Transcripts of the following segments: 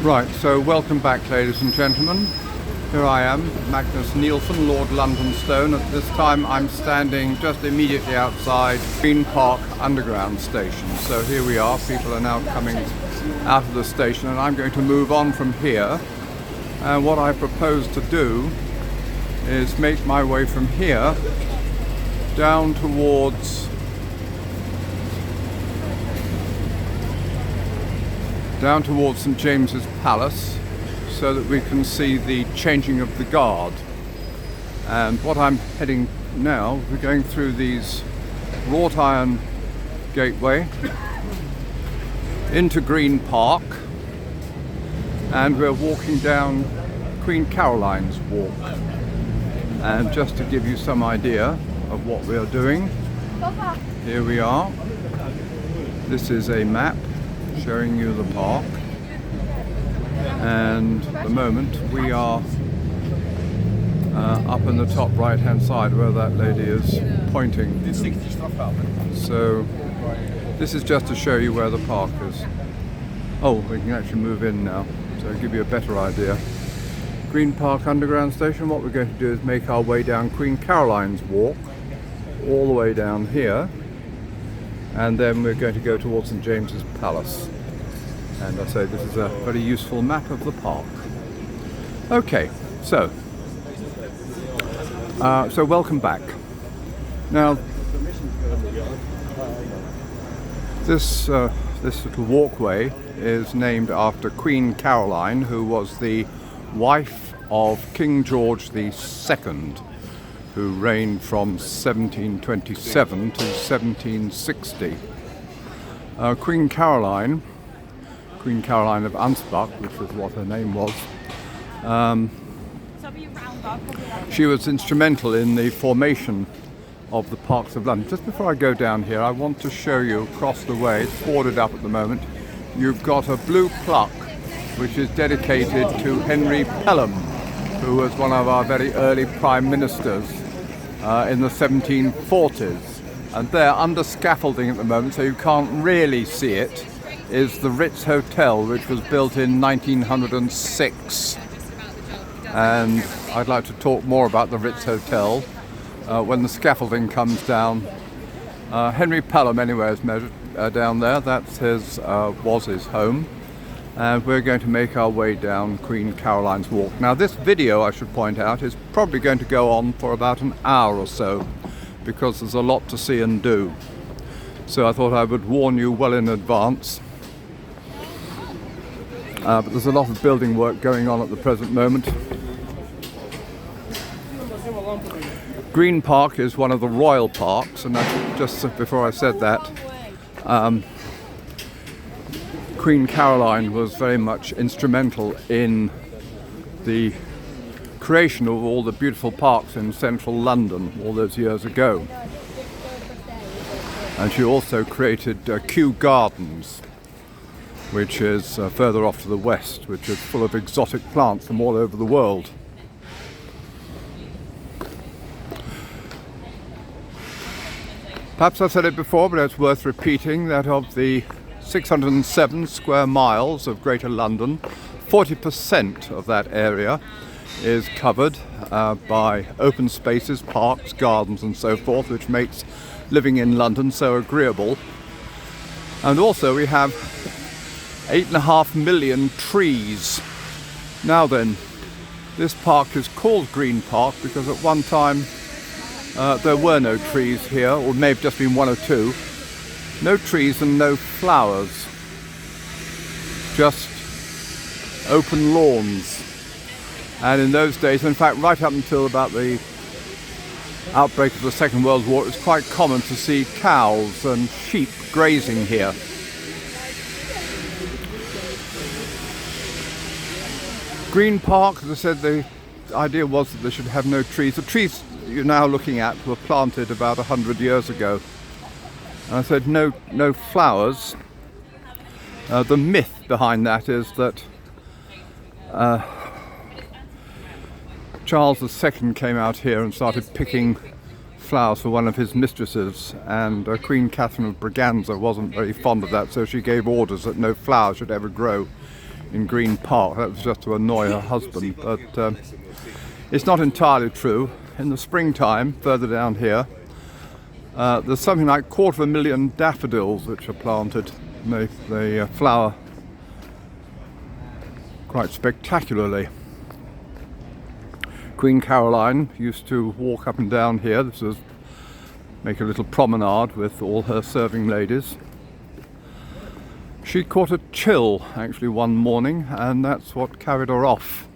Right, so welcome back, ladies and gentlemen. Here I am, Magnus Nielsen, Lord Londonstone. At this time I'm standing just immediately outside Green Park Underground Station. So here we are, people are now coming out of the station and I'm going to move on from here. And what I propose to do is make my way from here down towards St James's Palace so that we can see the changing of the guard. And what I'm heading now, we're going through these wrought iron gateway into Green Park, and we're walking down Queen Caroline's Walk. And just to give you some idea of what we are doing, here we are. This is a map showing you the park, and at the moment we are up in the top right hand side where that lady is pointing. So this is just to show you where the park is. Oh, we can actually move in now, so give you a better idea. Green Park Underground Station. What we're going to do is make our way down Queen Caroline's Walk all the way down here, and then we're going to go towards St James's Palace. And I say this is a very useful map of the park. Okay, so welcome back. Now, this little walkway is named after Queen Caroline, who was the wife of King George II, who reigned from 1727 to 1760. Queen Caroline of Ansbach, which was what her name was, she was instrumental in the formation of the parks of London. Just before I go down here, I want to show you across the way, it's boarded up at the moment, you've got a blue plaque which is dedicated to Henry Pelham, who was one of our very early prime ministers in the 1740s. And there, under scaffolding at the moment, so you can't really see it, is the Ritz Hotel, which was built in 1906. And I'd like to talk more about the Ritz Hotel when the scaffolding comes down. Henry Pelham, anyway, is measured down there. That's was his home. And we're going to make our way down Queen Caroline's Walk. Now, this video, I should point out, is probably going to go on for about an hour or so, because there's a lot to see and do. So I thought I would warn you well in advance. But there's a lot of building work going on at the present moment. Green Park is one of the royal parks, and just before I said that, Queen Caroline was very much instrumental in the creation of all the beautiful parks in central London all those years ago. And she also created Kew Gardens, which is further off to the west, which is full of exotic plants from all over the world. Perhaps I've said it before, but it's worth repeating that of the 607 square miles of Greater London, 40% of that area is covered by open spaces, parks, gardens and so forth, which makes living in London so agreeable. And also we have 8.5 million trees. Now then, this park is called Green Park because at one time there were no trees here, or may have just been one or two. No trees and no flowers, just open lawns. And in those days, in fact right up until about the outbreak of the Second World War, it was quite common to see cows and sheep grazing here. Green Park, as I said, the idea was that they should have no trees. The trees you're now looking at were planted about 100 years ago. And I said no flowers. The myth behind that is that Charles II came out here and started picking flowers for one of his mistresses, and Queen Catherine of Braganza wasn't very fond of that, so she gave orders that no flower should ever grow in Green Park. That was just to annoy her husband, but it's not entirely true. In the springtime, further down here, there's something like 250,000 daffodils which are planted. They flower quite spectacularly. Queen Caroline used to walk up and down here. This was make a little promenade with all her serving ladies. She caught a chill actually one morning, and that's what carried her off.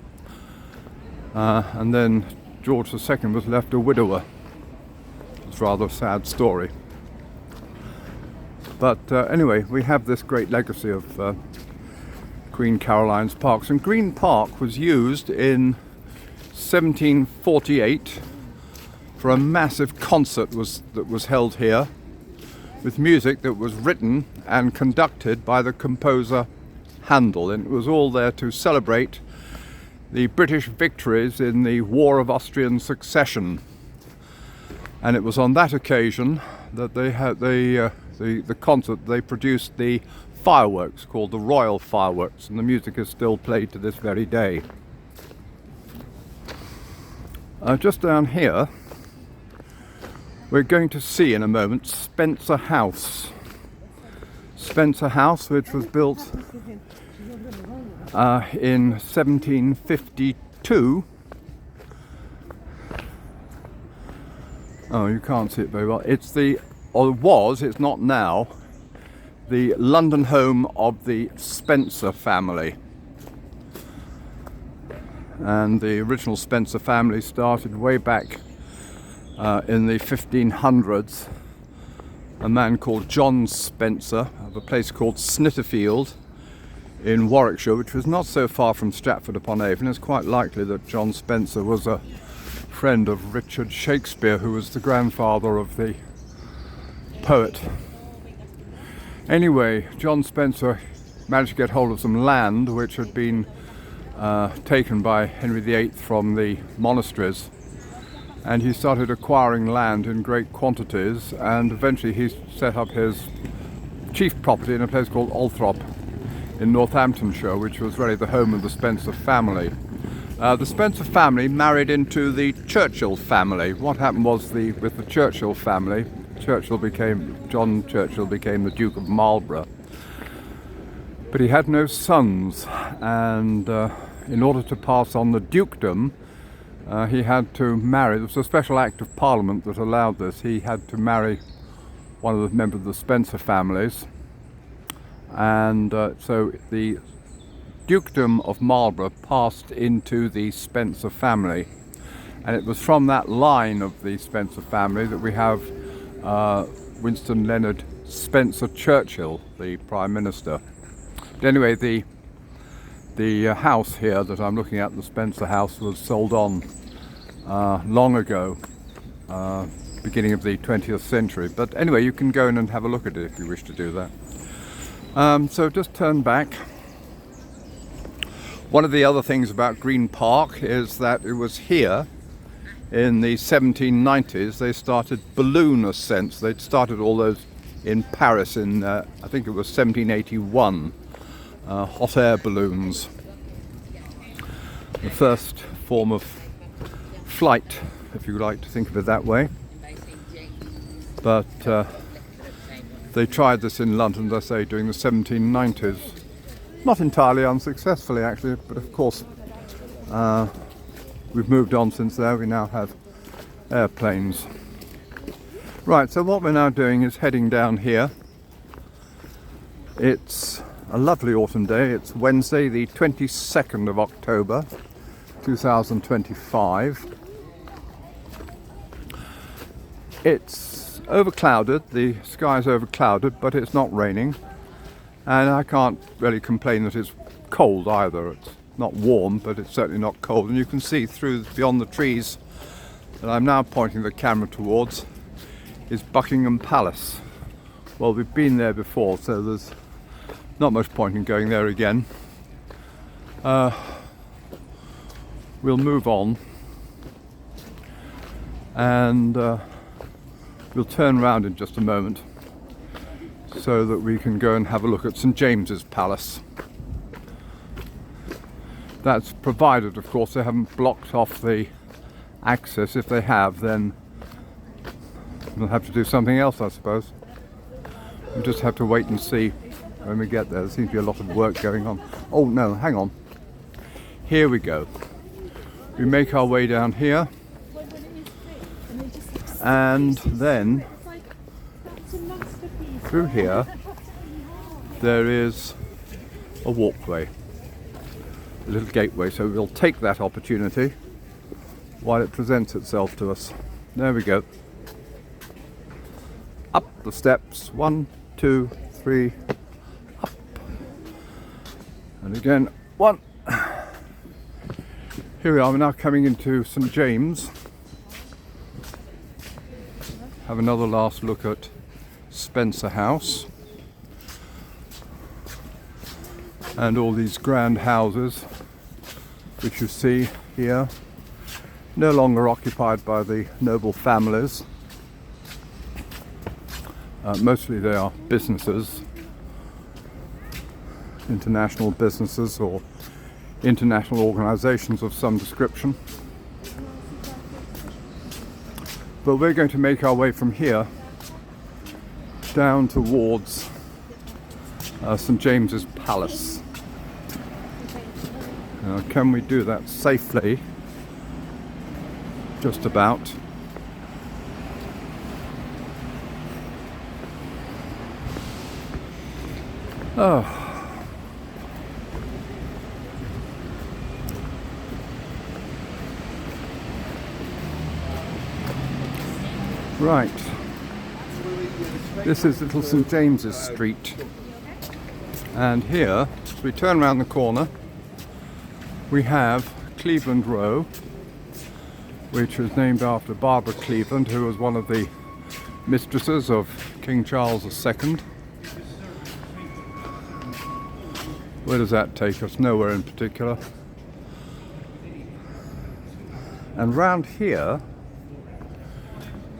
And then George II was left a widower. It's rather a sad story. But anyway, we have this great legacy of Queen Caroline's parks. And Green Park was used in 1748 for a massive concert that was held here, with music that was written and conducted by the composer Handel. And it was all there to celebrate the British victories in the War of Austrian Succession. And it was on that occasion that they had the concert. They produced the fireworks called the Royal Fireworks, and the music is still played to this very day. Just down here, we're going to see in a moment Spencer House. Spencer House, which was built in 1752. Oh, you can't see it very well. It's it's not now, the London home of the Spencer family. And the original Spencer family started way back in the 1500s. A man called John Spencer of a place called Snitterfield in Warwickshire, which was not so far from Stratford-upon-Avon. It's quite likely that John Spencer was a friend of Richard Shakespeare, who was the grandfather of the poet. Anyway, John Spencer managed to get hold of some land which had been taken by Henry VIII from the monasteries, and he started acquiring land in great quantities, and eventually he set up his chief property in a place called Althorp in Northamptonshire, which was really the home of the Spencer family. The Spencer family married into the Churchill family. What happened was with the Churchill family, John Churchill became the Duke of Marlborough. But he had no sons, and in order to pass on the dukedom, he had to marry. There was a special act of Parliament that allowed this. He had to marry one of the members of the Spencer families, and so the dukedom of Marlborough passed into the Spencer family, and it was from that line of the Spencer family that we have Winston Leonard Spencer Churchill, the Prime Minister. But anyway, the house here that I'm looking at, the Spencer House, was sold on long ago, beginning of the 20th century. But anyway, you can go in and have a look at it if you wish to do that. So just turn back. One of the other things about Green Park is that it was here in the 1790s they started balloon ascents. They'd started all those in Paris in, I think it was 1781, hot air balloons. The first form of flight, if you like to think of it that way. But they tried this in London, as I say, during the 1790s. Not entirely unsuccessfully, actually, but of course we've moved on since there. We now have airplanes. Right, so what we're now doing is heading down here. It's a lovely autumn day. It's Wednesday, the 22nd of October, 2025. It's overclouded, the sky's overclouded, but it's not raining. And I can't really complain that it's cold either. It's not warm, but it's certainly not cold. And you can see through beyond the trees that I'm now pointing the camera towards is Buckingham Palace. Well, we've been there before, so there's not much point in going there again. We'll move on, and we'll turn around in just a moment so that we can go and have a look at St James's Palace. That's provided, of course, they haven't blocked off the access. If they have, then we'll have to do something else, I suppose. We'll just have to wait and see when we get there. There seems to be a lot of work going on. Oh no, hang on. Here we go. We make our way down here, and then through here there is a walkway, a little gateway, so we'll take that opportunity while it presents itself to us. There we go. Up the steps, 1, 2, 3, up, and again 1. Here we are, we're now coming into St James. Have another last look at Spencer House and all these grand houses which you see here, no longer occupied by the noble families. Mostly they are businesses, international businesses or international organizations of some description. But we're going to make our way from here down towards St James's Palace. Can we do that safely? Just about. Oh. Right. This is Little St James's Street. And here, as we turn around the corner, we have Cleveland Row, which was named after Barbara Cleveland, who was one of the mistresses of King Charles II. Where does that take us? Nowhere in particular. And round here,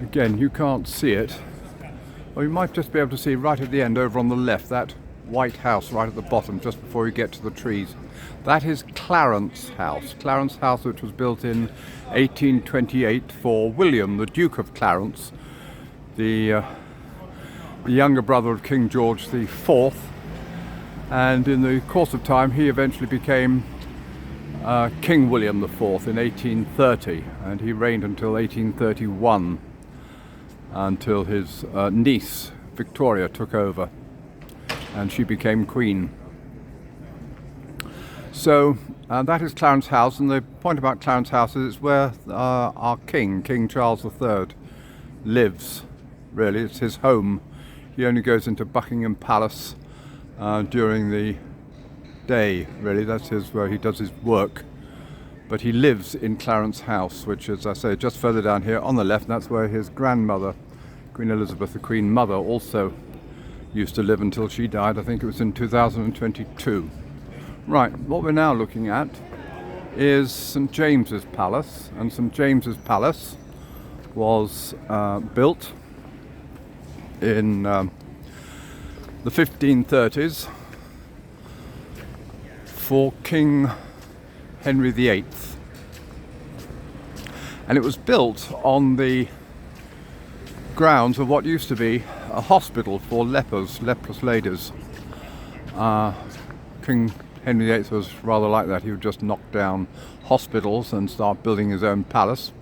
again, you can't see it, or you might just be able to see right at the end over on the left, that white house right at the bottom just before you get to the trees. That is Clarence House. Clarence House, which was built in 1828 for William, the Duke of Clarence, the younger brother of King George IV. And in the course of time, he eventually became King William IV in 1830, and he reigned until 1831, until his niece Victoria took over, and she became Queen. So that is Clarence House, and the point about Clarence House is it's where our King, King Charles III, lives. Really, it's his home. He only goes into Buckingham Palace during the day, really. That's where he does his work. But he lives in Clarence House, which is, as I say, just further down here on the left, and that's where his grandmother, Queen Elizabeth, the Queen Mother, also used to live until she died. I think it was in 2022. Right, what we're now looking at is St James's Palace, and St James's Palace was built in the 1530s for King Henry VIII, and it was built on the grounds of what used to be a hospital for leprous ladies. King Henry VIII was rather like that. He would just knock down hospitals and start building his own palace.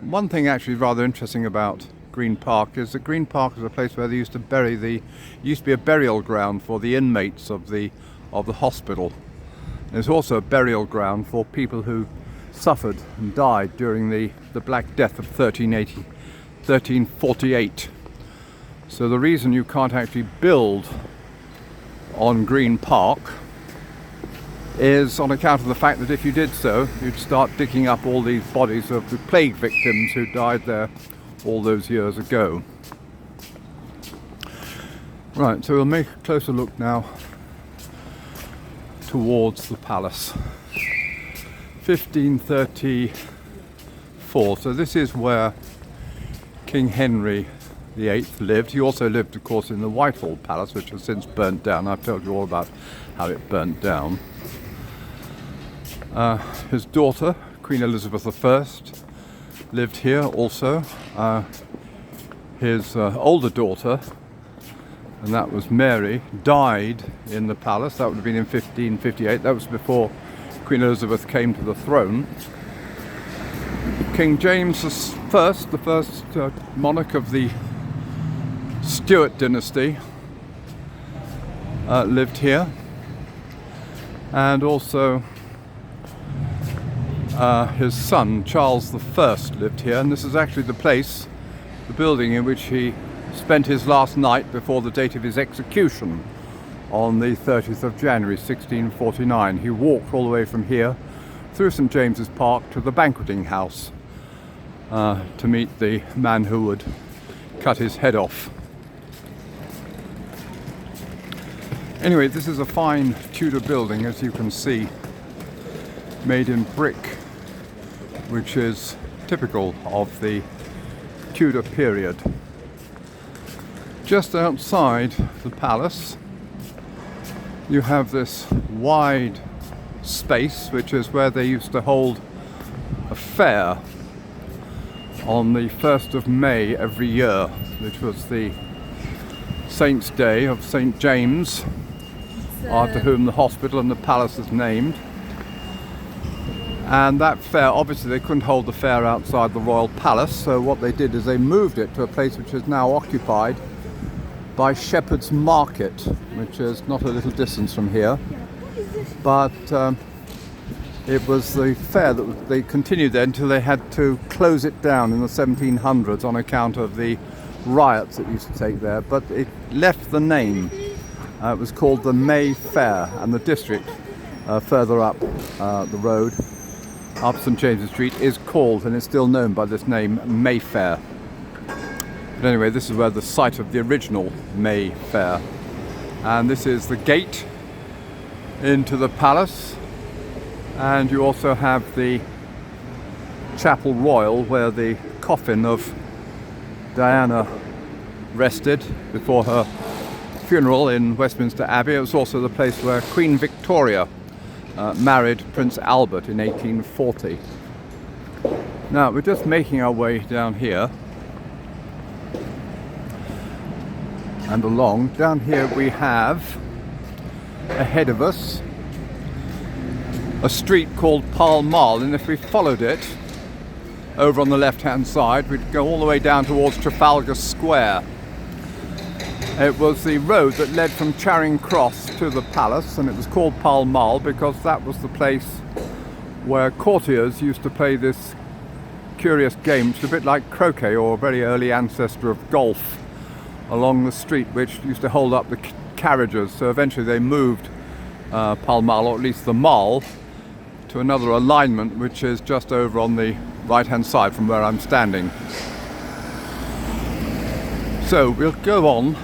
One thing actually rather interesting about Green Park is that Green Park is a place where they used to used to be a burial ground for the inmates of the hospital. There's also a burial ground for people who suffered and died during the Black Death of 1348. So the reason you can't actually build on Green Park is on account of the fact that if you did so, you'd start digging up all these bodies of the plague victims who died there all those years ago. Right, so we'll make a closer look now towards the palace. 1534, so this is where King Henry VIII lived. He also lived, of course, in the Whitehall Palace, which has since burnt down. I've told you all about how it burnt down. His daughter, Queen Elizabeth I, lived here also. His older daughter, and that was Mary, died in the palace. That would have been in 1558. That was before Queen Elizabeth came to the throne. King James I, the first monarch of the Stuart dynasty, lived here, and also his son Charles I lived here, and this is actually the place, the building in which he spent his last night before the date of his execution on the 30th of January 1649. He walked all the way from here through St James's Park to the banqueting house to meet the man who would cut his head off. Anyway, this is a fine Tudor building, as you can see, made in brick, which is typical of the Tudor period. Just outside the palace, you have this wide space, which is where they used to hold a fair on the 1st of May every year, which was the Saint's Day of St James, after whom the hospital and the palace is named. And that fair, obviously they couldn't hold the fair outside the royal palace, so what they did is they moved it to a place which is now occupied by Shepherd's Market, which is not a little distance from here. But it was the fair that they continued there until they had to close it down in the 1700s on account of the riots that used to take there. But it left the name. It was called the May Fair, and the district further up the road, up St James's Street, is called and is still known by this name, Mayfair. But anyway, this is where the site of the original May Fair. And this is the gate into the palace. And you also have the Chapel Royal, where the coffin of Diana rested before her funeral in Westminster Abbey. It was also the place where Queen Victoria married Prince Albert in 1840. Now, we're just making our way down here and along. Down here we have, ahead of us, a street called Pall Mall, and if we followed it over on the left hand side, we'd go all the way down towards Trafalgar Square. It was the road that led from Charing Cross to the palace, and it was called Pall Mall because that was the place where courtiers used to play this curious game, which is a bit like croquet, or a very early ancestor of golf, along the street, which used to hold up the carriages. So eventually they moved Pall Mall, or at least the Mall, to another alignment, which is just over on the right hand side from where I'm standing. So we'll go on,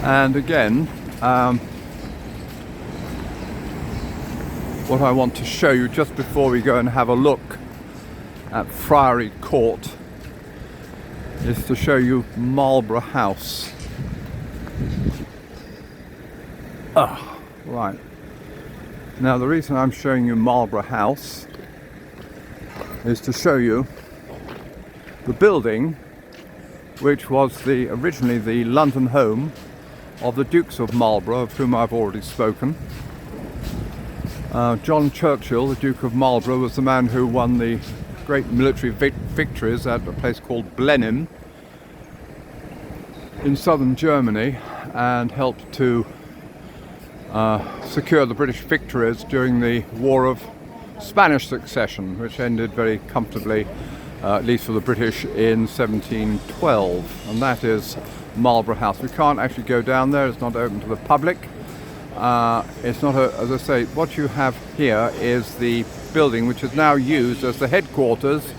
and again what I want to show you just before we go and have a look at Friary Court is to show you Marlborough House. Right. Now, the reason I'm showing you Marlborough House is to show you the building which was originally the London home of the Dukes of Marlborough, of whom I've already spoken. John Churchill, the Duke of Marlborough, was the man who won the great military victories at a place called Blenheim in southern Germany, and helped to secure the British victories during the War of Spanish Succession, which ended very comfortably, at least for the British, in 1712. And that is Marlborough House. We can't actually go down there, it's not open to the public. It's not, as I say, what you have here is the building which is now used as the headquarters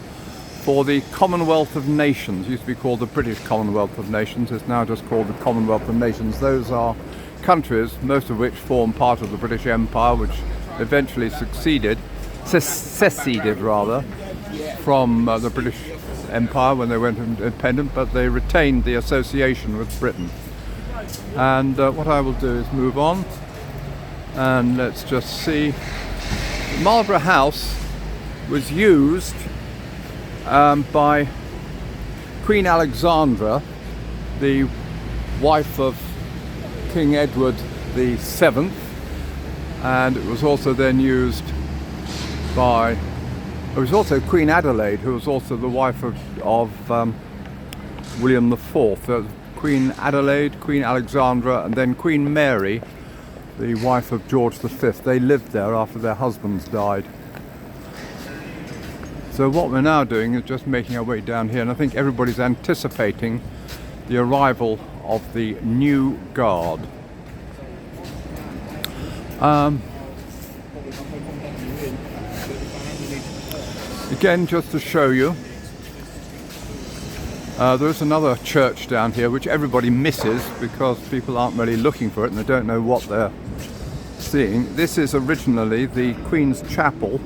for the Commonwealth of Nations. It used to be called the British Commonwealth of Nations, it's now just called the Commonwealth of Nations. Those are countries, most of which form part of the British Empire, which eventually seceded from the British Empire when they went independent, but they retained the association with Britain. And what I will do is move on, and let's just see Marlborough House was used by Queen Alexandra, the wife of King Edward VII, and it was also then used by, it was also Queen Adelaide, who was also the wife of William IV. So Queen Adelaide, Queen Alexandra, and then Queen Mary, the wife of George V. They lived there after their husbands died. So what we're now doing is just making our way down here, and I think everybody's anticipating the arrival of the new guard. Again, just to show you, there's another church down here which everybody misses because people aren't really looking for it and they don't know what they're seeing. This is originally the Queen's Chapel,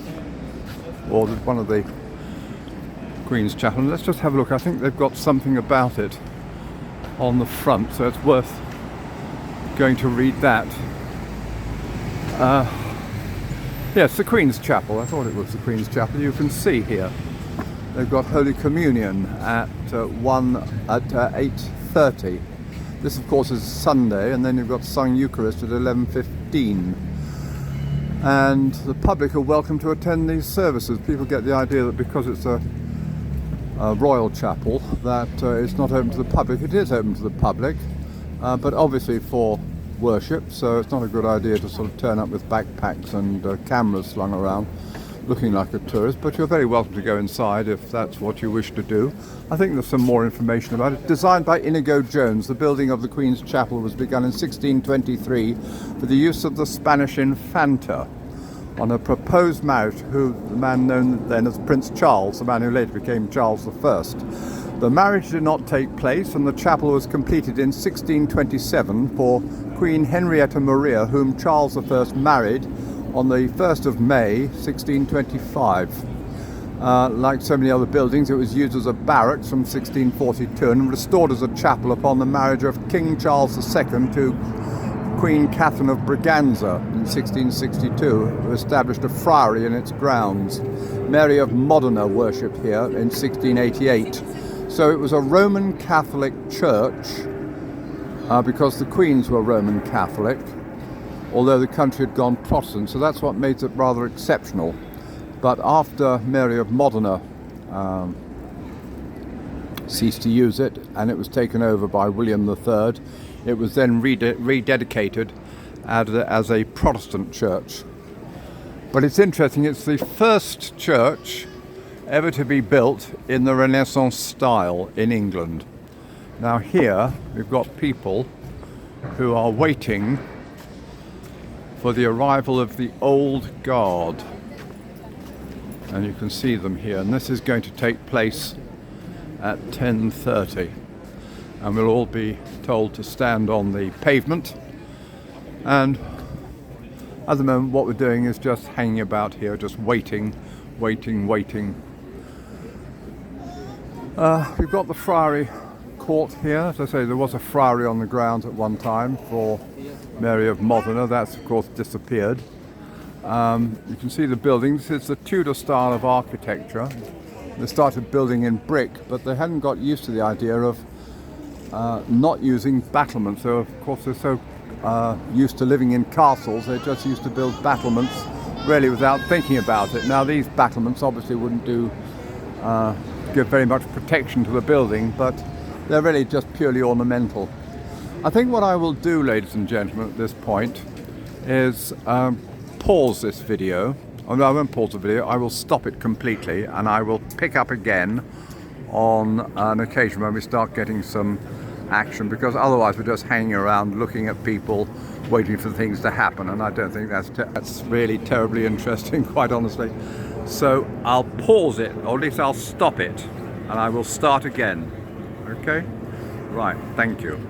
or one of the Queen's Chapel. And let's just have a look. I think they've got something about it on the front, so it's worth going to read that. Yes, the Queen's Chapel. I thought it was the Queen's Chapel. You can see here they've got Holy Communion at 8:30. This, of course, is Sunday, and then you've got Sung Eucharist at 11:15. And the public are welcome to attend these services. People get the idea that because it's a royal chapel that it's not open to the public. It is open to the public, but obviously for worship, so it's not a good idea to sort of turn up with backpacks and cameras slung around looking like a tourist, but you're very welcome to go inside if that's what you wish to do. I think there's some more information about it. Designed by Inigo Jones, the building of the Queen's Chapel was begun in 1623 for the use of the Spanish Infanta on a proposed marriage to the man known then as Prince Charles, the man who later became Charles I. The marriage did not take place, and the chapel was completed in 1627 for Queen Henrietta Maria, whom Charles I married on the 1st of May 1625. Like so many other buildings, it was used as a barracks from 1642 and restored as a chapel upon the marriage of King Charles II to Queen Catherine of Braganza in 1662, who established a friary in its grounds. Mary of Modena worshipped here in 1688. So it was a Roman Catholic church because the queens were Roman Catholic, although the country had gone Protestant, so that's what made it rather exceptional. But after Mary of Modena ceased to use it, and it was taken over by William III, it was then rededicated as a Protestant church. But it's interesting, it's the first church ever to be built in the Renaissance style in England. Now here we've got people who are waiting for the arrival of the old guard, and you can see them here, and this is going to take place at 10:30, and we'll all be told to stand on the pavement. And at the moment what we're doing is just hanging about here, just waiting. We've got the Friary Court here. As I say, there was a friary on the grounds at one time for Mary of Modena. That's of course disappeared. You can see the buildings. It's the Tudor style of architecture. They started building in brick, but they hadn't got used to the idea of not using battlements. So of course they're so used to living in castles, they just used to build battlements really without thinking about it. Now these battlements obviously wouldn't give very much protection to the building, but they're really just purely ornamental. I think what I will do, ladies and gentlemen, at this point is pause this video. Oh, no, I won't pause the video. I will stop it completely, and I will pick up again on an occasion when we start getting some action, because otherwise we're just hanging around looking at people waiting for things to happen, and I don't think that's really terribly interesting, quite honestly. So I'll pause it, or at least I'll stop it, and I will start again. Okay? Right, thank you.